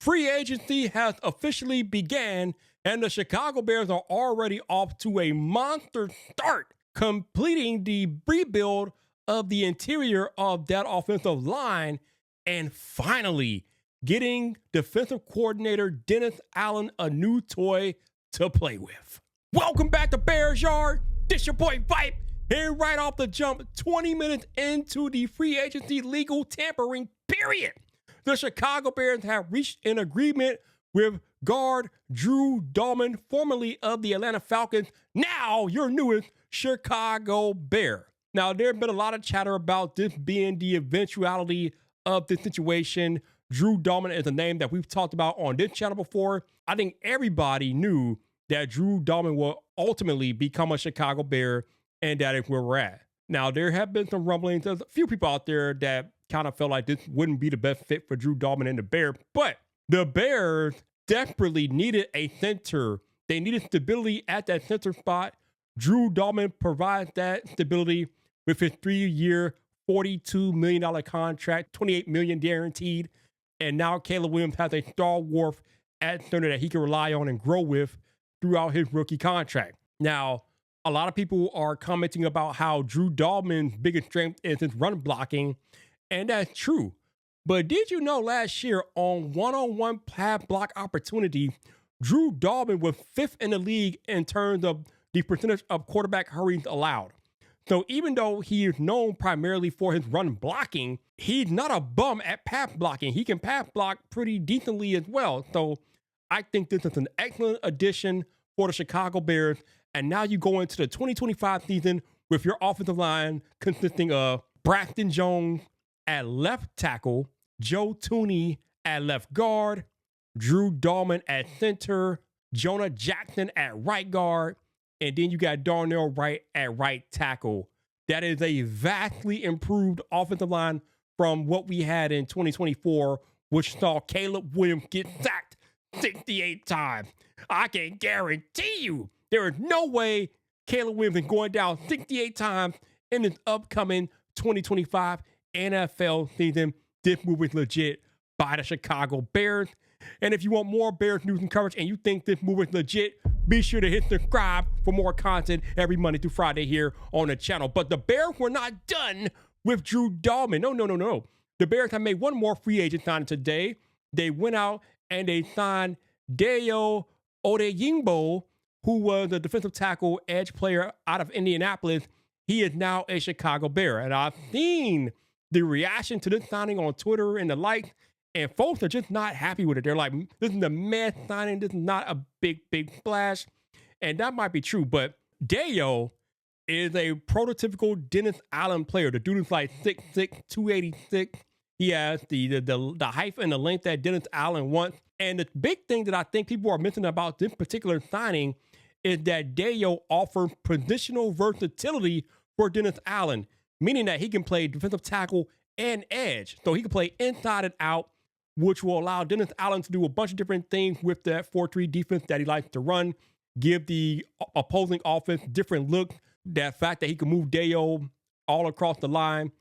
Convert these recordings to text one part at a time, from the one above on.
Free agency has officially began, and the Chicago Bears are already off to a monster start, completing the rebuild of the interior of that offensive line and finally getting defensive coordinator Dennis Allen a new toy to play with. Welcome back to Bears Yard. This your boy Vipe. And right off the jump, 20 minutes into the free agency legal tampering period, the Chicago Bears have reached an agreement with guard Drew Dalman, formerly of the Atlanta Falcons, now your newest Chicago Bear. Now, there have been a lot of chatter about this being the eventuality of this situation. Drew Dalman is a name that we've talked about on this channel before. I think everybody knew that Drew Dalman will ultimately become a Chicago Bear, and that is where we're at. Now, there have been some rumblings. There's a few people out there that kind of felt like this wouldn't be the best fit for Drew Dalman and the Bears, but the Bears desperately needed a center. They needed stability at that center spot. Drew Dalman provides that stability with his 3-year, $42 million contract, $28 million guaranteed. And now Caleb Williams has a stalwart at center that he can rely on and grow with throughout his rookie contract. Now, a lot of people are commenting about how Drew Dalman's biggest strength is his run blocking, and that's true. But did you know last year on one-on-one pass block opportunity, Drew Dalman was 5th in the league in terms of the percentage of quarterback hurries allowed. So even though he is known primarily for his run blocking, he's not a bum at pass blocking. He can pass block pretty decently as well. So I think this is an excellent addition for the Chicago Bears. And now you go into the 2025 season with your offensive line consisting of Braxton Jones at left tackle, Joe Thuney at left guard, Drew Dalman at center, Jonah Jackson at right guard, and then you got Darnell Wright at right tackle. That is a vastly improved offensive line from what we had in 2024, which saw Caleb Williams get sacked 68 times. I can guarantee you there is no way Caleb Williams is going down 68 times in this upcoming 2025 NFL season. This move is legit by the Chicago Bears. And if you want more Bears news and coverage and you think this move is legit, be sure to hit subscribe for more content every Monday through Friday here on the channel. But the Bears were not done with Drew Dalman. No. The Bears have made one more free agent signing today. They went out and they signed Dayo Odeyingbo, who was a defensive tackle edge player out of Indianapolis. He is now a Chicago Bear. And I've seen the reaction to this signing on Twitter and the likes, and folks are just not happy with it. They're like, this is a mess signing. This is not a big splash. And that might be true, but Dayo is a prototypical Dennis Allen player. The dude is like 6'6", 286. He has the height and the length that Dennis Allen wants. And the big thing that I think people are missing about this particular signing is that Dayo offers positional versatility for Dennis Allen, meaning that he can play defensive tackle and edge. So he can play inside and out, which will allow Dennis Allen to do a bunch of different things with that 4-3 defense that he likes to run, give the opposing offense different looks. That fact that he can move Dayo all across the line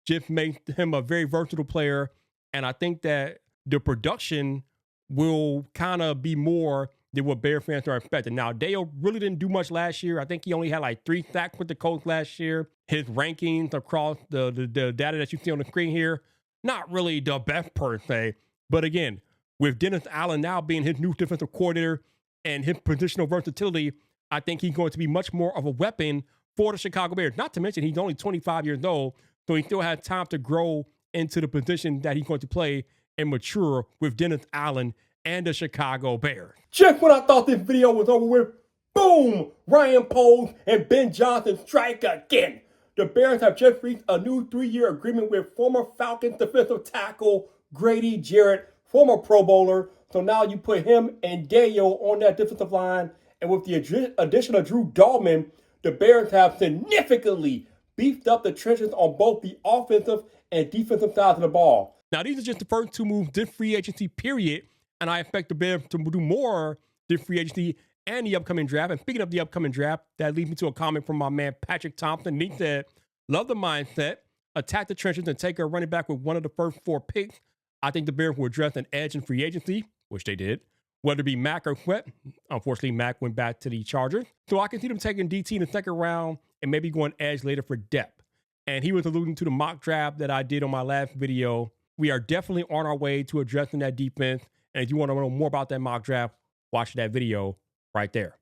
just makes him a very versatile player. And I think that the production will kind of be more than what Bear fans are expecting. Now, Dayo really didn't do much last year. I think he only had like 3 sacks with the Colts last year. His rankings across the data that you see on the screen here, not really the best per se. But again, with Dennis Allen now being his new defensive coordinator and his positional versatility, I think he's going to be much more of a weapon for the Chicago Bears. Not to mention he's only 25 years old, so he still has time to grow into the position that he's going to play and mature with Dennis Allen and the Chicago Bears. Just when I thought this video was over with, boom! Ryan Poles and Ben Johnson strike again. The Bears have just reached a new 3-year agreement with former Falcons defensive tackle Grady Jarrett, former Pro Bowler. So now you put him and Dayo on that defensive line. And with the addition of Drew Dalman, the Bears have significantly beefed up the trenches on both the offensive and defensive sides of the ball. Now, these are just the first 2 moves this free agency period. And I expect the Bears to do more this free agency and the upcoming draft. And speaking of the upcoming draft, that leads me to a comment from my man Patrick Thompson. He said, love the mindset, attack the trenches, and take a running back with one of the first 4 picks. I think the Bears will address an edge in free agency. which they did. Whether it be Mac or Quet, unfortunately, Mac went back to the Chargers. So I can see them taking DT in the second round and maybe going edge later for depth. And he was alluding to the mock draft that I did on my last video. We are definitely on our way to addressing that defense. And if you want to know more about that mock draft, watch that video right there.